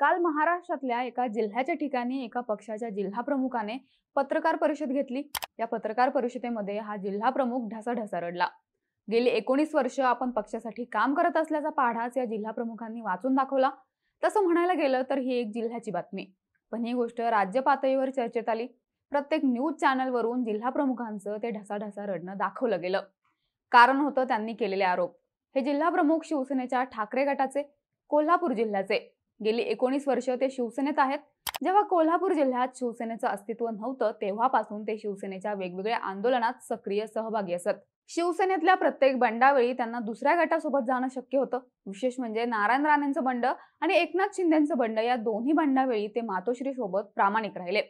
काल महाराष्ट्रातल्या एका जिल्ह्याच्या ठिकाणी एका पक्षाच्या जिल्हा प्रमुखाने पत्रकार परिषद घेतली। या पत्रकार परिषदेमध्ये हा जिल्हा प्रमुख ढसाढसा रडला। गेली 19 वर्ष आपण पक्षासाठी काम करत असल्याचा पाढाच या जिल्हा प्रमुखांनी वाचून दाखवला। तसं म्हणायला गेलं तर ही एक जिल्ह्याची बातमी, पण ही गोष्ट राज्य पातळीवर चर्चेत आली। प्रत्येक न्यूज चॅनलवरून जिल्हा प्रमुखांचं ते ढसाढसा रडणं दाखवलं गेलं। कारण होतं त्यांनी केलेले आरोप। हे जिल्हा प्रमुख शिवसेनेच्या ठाकरे गटाचे, कोल्हापूर जिल्ह्याचे। गेली 19 वर्ष ते शिवसेनेत आहेत। जेव्हा कोल्हापूर जिल्ह्यात शिवसेनेचं अस्तित्व नव्हतं तेव्हापासून ते शिवसेनेच्या वेगवेगळ्या आंदोलनात सक्रिय सहभागी असत। शिवसेनेतल्या प्रत्येक बंडावेळी त्यांना दुसऱ्या गटासोबत जाणं शक्य होतं। विशेष म्हणजे नारायण राणेंचं बंड आणि एकनाथ शिंदेंचं बंड या दोन्ही बंडावेळी ते मातोश्री सोबत प्रामाणिक राहिले।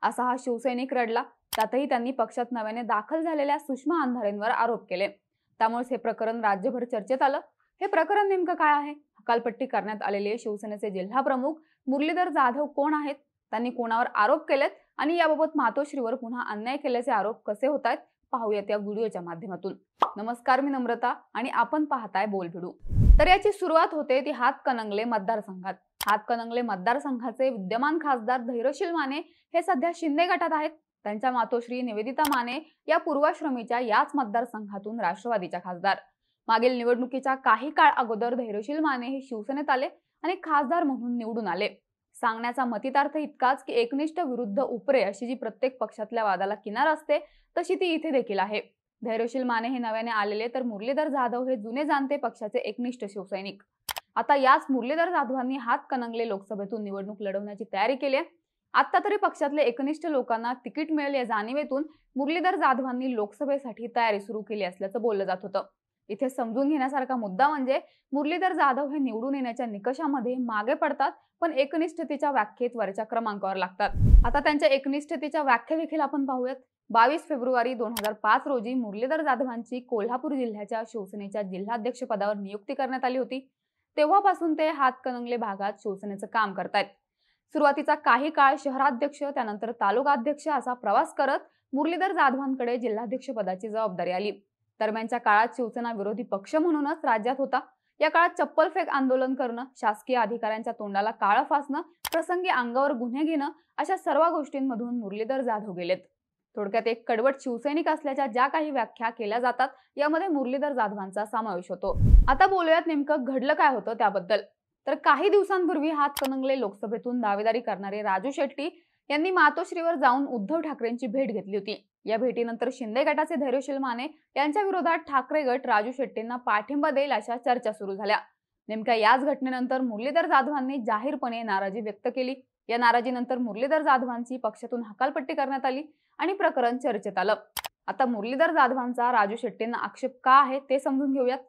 असा हा शिवसैनिक रडला। त्यातही त्यांनी पक्षात नव्याने दाखल झालेल्या सुषमा अंधारेंवर आरोप केले। त्यामुळे हे प्रकरण राज्यभर चर्चेत आलं। हे प्रकरण नेमकं काय आहे? हकालपट्टी करण्यात आलेले शिवसेनेचे जिल्हा प्रमुख मुरलीधर जाधव कोण आहेत? त्यांनी कोणावर आरोप केलेत आणि याबाबत मातोश्रीवर पुन्हा अन्याय केल्याचे आरोप कसे होत आहेत पाहूयात या व्हिडिओच्या माध्यमातून। नमस्कार, मी नम्रता आणि आपण पाहताय बोलभिडू। तर याची सुरुवात होते ती हातकणंगले मतदारसंघात। हातकणंगले मतदारसंघाचे विद्यमान खासदार धैर्यशील माने हे सध्या शिंदे गटात आहेत। त्यांच्या मातोश्री निवेदिता माने या पूर्वाश्रमीच्या याच मतदारसंघातून राष्ट्रवादीच्या खासदार। मागील निवडणुकीच्या काही काळ अगोदर धैर्यशील माने हे शिवसेनेत आले आणि खासदार म्हणून निवडून आले। सांगण्याचा मतितार्थ इतकाच की एकनिष्ठ विरुद्ध उपरे अशी जी प्रत्येक पक्षातल्या वादाला किनार असते तशी ती इथे देखील आहे। धैर्यशील माने हे नव्याने आलेले तर मुरलीधर जाधव हे जुने जाणते पक्षाचे एकनिष्ठ शिवसैनिक। आता याच मुरलीधर जाधवांनी हातकणंगले लोकसभेतून निवडणूक लढवण्याची तयारी केली आहे। आता तरी पक्षातले एकनिष्ठ लोकांना तिकीट मिळेल या जाणीवेतून मुरलीधर जाधवांनी लोकसभेसाठी तयारी सुरू केली असल्याचं बोललं जात होतं। इथे समजून घेण्यासारखा मुद्दा म्हणजे मुरलीधर जाधव हे निवडून येण्याच्या निकषामध्ये मागे पडतात, पण एकनिष्ठतेच्या व्याख्येत वरच्या क्रमांकावर लागतात। आता त्यांच्या एकनिष्ठतेच्या व्याख्या देखील आपण पाहूयात। 22 फेब्रुवारी 2005 रोजी मुरलीधर जाधवांची कोल्हापूर जिल्ह्याच्या शिवसेनेच्या जिल्हाध्यक्ष पदावर नियुक्ती करण्यात आली होती। तेव्हापासून ते हातकणंगले भागात शिवसेनेचं काम करतायत। सुरुवातीचा काही काळ शहराध्यक्ष, त्यानंतर तालुकाध्यक्ष असा प्रवास करत मुरलीधर जाधवांकडे जिल्हाध्यक्ष पदाची जबाबदारी आली। दरम्यानच्या काळात शिवसेना विरोधी पक्ष म्हणूनच राज्यात होता। या काळात चप्पल फेक आंदोलन करणं, शासकीय अधिकाऱ्यांच्या तोंडाला काळं फासणं, प्रसंगी अंगावर गुन्हे घेणं अशा सर्व गोष्टींमधून मुरलीधर जाधव गेलेत। थोडक्यात एक कडवट शिवसैनिक असल्याच्या ज्या काही व्याख्या केल्या जातात यामध्ये मुरलीधर जाधवांचा समावेश होतो। आता बोलूयात नेमकं घडलं काय होतं त्याबद्दल। तर काही दिवसांपूर्वी हातकणंगले लोकसभेतून दावेदारी करणारे राजू शेट्टी यांनी मातोश्रीवर जाऊन उद्धव ठाकरेंची भेट घेतली होती। या भेटीनंतर शिंदे गटाचे धैर्यशील माने यांच्या विरोधात ठाकरे गट राजू शेट्टींना पाठिंबा देईल अशा चर्चा सुरू झाल्या। नेमक्या याच घटनेनंतर मुरलीधर जाधवांनी जाहीरपणे नाराजी व्यक्त केली। या नाराजीनंतर मुरलीधर जाधवांची पक्षातून हकालपट्टी करण्यात आली आणि प्रकरण चर्चेत आलं। आता मुरलीधर जाधवांचा राजू शेट्टींना आक्षेप का आहे ते समजून घेऊयात।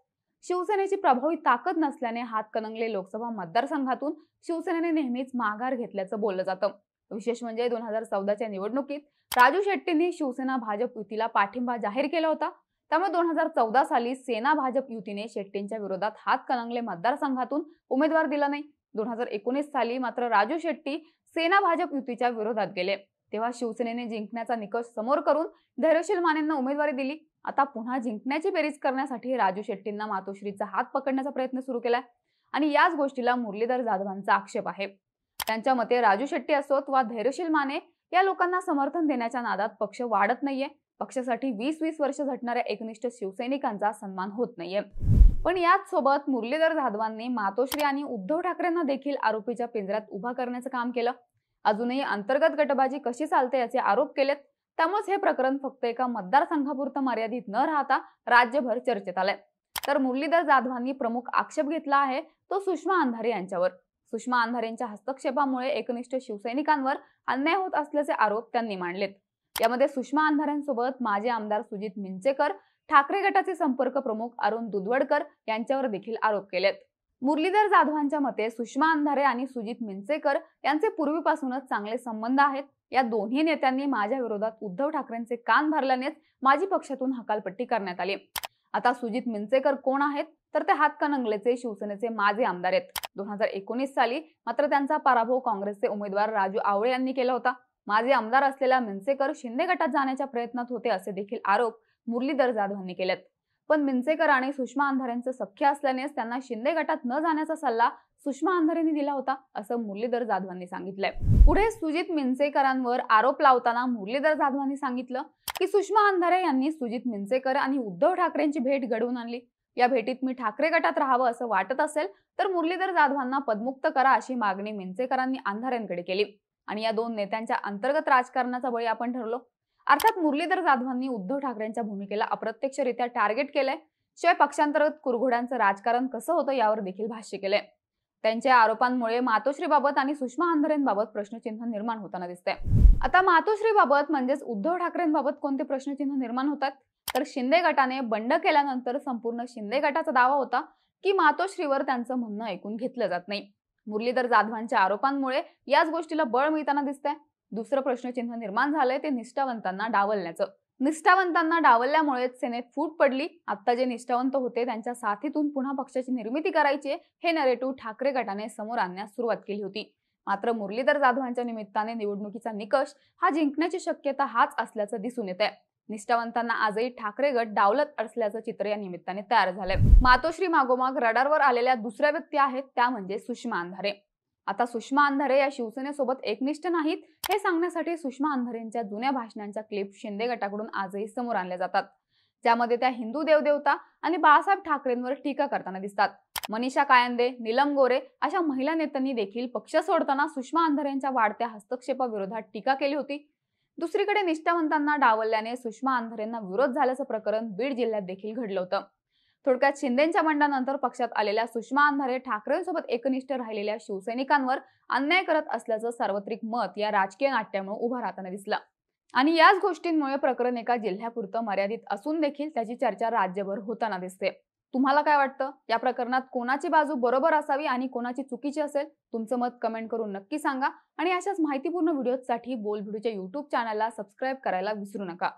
शिवसेनेची प्रभावी ताकद नसल्याने हातकणंगले लोकसभा मतदारसंघातून शिवसेनेने नेहमीच माघार घेतल्याचं बोललं जातं। विशेष म्हणजे 2014च्या निवडणुकीत राजू शेट्टींनी शिवसेना भाजप युतीला पाठिंबा जाहीर केला होता। त्यामुळे 2014 साली सेना भाजप युतीने शेट्टींच्या विरोधात हातकणंगले मतदारसंघातून उमेदवार दिला नाही। 2019 साली मात्र राजू शेट्टी सेना भाजप युतीच्या विरोधात गेले। तेव्हा शिवसेनेने जिंकण्याचा निकष समोर करून धैर्यशील मानेंना उमेदवारी दिली। आता पुन्हा जिंकण्याची बेरीज करण्यासाठी राजू शेट्टींना मातोश्रीचा हात पकडण्याचा प्रयत्न सुरू केलाय आणि याच गोष्टीला मुरलीधर जाधवांचा आक्षेप आहे। त्यांच्या मते राजू शेट्टी असोत वा धैर्यशील माने या लोकांना समर्थन देण्याच्या नादात पक्ष वाढत नाहीये। पक्षासाठी 20-20 वर्ष झटणाऱ्या एकनिष्ठ शिवसैनिकांचा सन्मान होत नाहीये। पण याच सोबत मुरलीधर जाधवांनी मातोश्री आणि उद्धव ठाकरेंना देखील आरोपीच्या पिंजऱ्यात उभा करण्याचं काम केलं। अजूनही अंतर्गत गटबाजी कशी चालते याचे आरोप केलेत। त्यामुळेच हे प्रकरण फक्त एका मतदारसंघापुरतं मर्यादित न राहता राज्यभर चर्चेत आलंय। तर मुरलीधर जाधवांनी प्रमुख आक्षेप घेतला आहे तो सुषमा अंधारे यांच्यावर। सुषमा अंधारेंच्या हस्तक्षेपामुळे एकनिष्ठ शिवसैनिकांवर अन्याय होत असल्याचे आरोप त्यांनी मांडलेत। यामध्ये सुषमा अंधारेंसोबत माजी आमदार सुजित मिंचेकर, ठाकरे गटाचे संपर्क प्रमुख अरुण दुधवडकर यांच्यावर देखील आरोप केलेत। मुरलीधर जाधवांच्या मते सुषमा अंधारे आणि सुजित मिंचेकर यांचे पूर्वीपासूनच चांगले संबंध आहेत। या दोन्ही नेत्यांनी माझ्या विरोधात उद्धव ठाकरेंचे कान भरल्यानेच माझी पक्षातून हकालपट्टी करण्यात आली। आता सुजित मिंचेकर कोण आहेत तर ते हातकणंगलेचे शिवसेनेचे माजी आमदार आहेत। 2019 साली मात्र त्यांचा पराभव काँग्रेसचे उमेदवार राजू आवळे यांनी केला होता। माजी आमदार असलेल्या मिंचेकर शिंदे गटात जाण्याच्या प्रयत्नात होते असे देखील आरोप मुरलीधर जाधवांनी केलेत। पण मिंचेकर आणि सुषमा अंधारेंचं सख्य असल्यानेच त्यांना शिंदे गटात न जाण्याचा सल्ला सुषमा अंधारेंनी दिला होता, असं मुरलीधर जाधवांनी सांगितलंय. पुढे सुजित मिंचेकरांवर आरोप लावताना मुरलीधर जाधवांनी सांगितलं की सुषमा अंधारे यांनी सुजित मिंचेकर आणि उद्धव ठाकरेंची भेट घडवून आणली. या भेटीत मी ठाकरे गटात राहावं असं वाटत असेल तर मुरलीधर जाधवांना पदमुक्त करा, अशी मागणी मिंचेकरांनी अंधारेंकडे केली आणि या दोन नेत्यांच्या अंतर्गत राजकारणाचा बळी आपण ठरलो. अर्थात मुरलीधर जाधवांनी उद्धव ठाकरेंच्या भूमिकेला अप्रत्यक्षरित्या टार्गेट केलंय. शिवाय पक्षांतर्गत कुरघोड्यांचं राजकारण कसं होतं यावर देखील भाष्य केलंय. त्यांच्या आरोपांमुळे मातोश्रीबाबत आणि सुषमा अंधारेंबाबत प्रश्नचिन्ह निर्माण होताना दिसतंय. आता मातोश्रीबाबत म्हणजेच उद्धव ठाकरेंबाबत कोणते प्रश्नचिन्ह निर्माण होतात, तर शिंदे गटाने बंड केल्यानंतर संपूर्ण शिंदे गटाचा दावा होता की मातोश्रीवर त्यांचं म्हणणं ऐकून घेतलं जात नाही. मुरलीधर जाधवांच्या आरोपांमुळे याच गोष्टीला बळ मिळताना दिसतंय. दुसरं प्रश्नचिन्ह निर्माण झालंय ते निष्ठावंतांना डावलण्याचं. निष्ठावंतांना डावलल्यामुळेच सेनेत फूट पडली. आता जे निष्ठावंत होते त्यांच्या साथीतून पुन्हा पक्षाची निर्मिती करायची हे नरेटिव्ह ठाकरे गटाने समोर आणण्यास सुरुवात केली होती. मात्र मुरलीधर जाधवांच्या निमित्ताने निवडणुकीचा निकष हा जिंकण्याची शक्यता हाच असल्याचं दिसून येत आहे. निष्ठावंतांना आजही ठाकरे गट डावलत असल्याचं चित्र या निमित्ताने तयार झालंय. मातोश्री मागोमाग रडारवर आलेल्या दुसऱ्या व्यक्ती आहेत त्या म्हणजे सुषमा अंधारे. आता सुषमा अंधारे या शिवसेनेसोबत एकनिष्ठ नाहीत हे सांगण्यासाठी सुषमा अंधारेंच्या जुन्या भाषणांच्या क्लिप शिंदे गटाकडून आजही समोर आणल्या जातात, ज्यामध्ये त्या हिंदू देवदेवता आणि बाळासाहेब ठाकरेंवर टीका करताना दिसतात. मनीषा कायंदे, नीलम गोरे अशा महिला नेत्यांनी देखील पक्ष सोडताना सुषमा अंधारेंच्या वाढत्या हस्तक्षेपाविरोधात टीका केली होती. दुसरीकडे निष्ठावंतांना डावलल्याने सुषमा अंधारेंना विरोध झाल्याचं प्रकरण बीड जिल्ह्यात देखील घडलं होतं. थोडक्यात शिंदेच्या बंडानंतर पक्षात आलेल्या सुषमा अंधारे ठाकरेंसोबत एकनिष्ठ राहिलेल्या शिवसैनिकांवर अन्याय करत असल्याचं सार्वत्रिक मत या राजकीय नाट्यामुळे उभा राहताना दिसलं. आणि याच गोष्टींमुळे प्रकरण एका जिल्ह्यापुरतं मर्यादित असून देखील त्याची चर्चा राज्यभर होताना दिसते. तुम्हाला काय वाटतं, या प्रकरणात कोणाची बाजू बरोबर असावी आणि कोणाची चुकीची असेल? तुमचं मत कमेंट करून नक्की सांगा आणि अशाच माहितीपूर्ण व्हिडिओसाठी बोलबिडूच्या YouTube चॅनलला सबस्क्राईब करायला विसरू नका.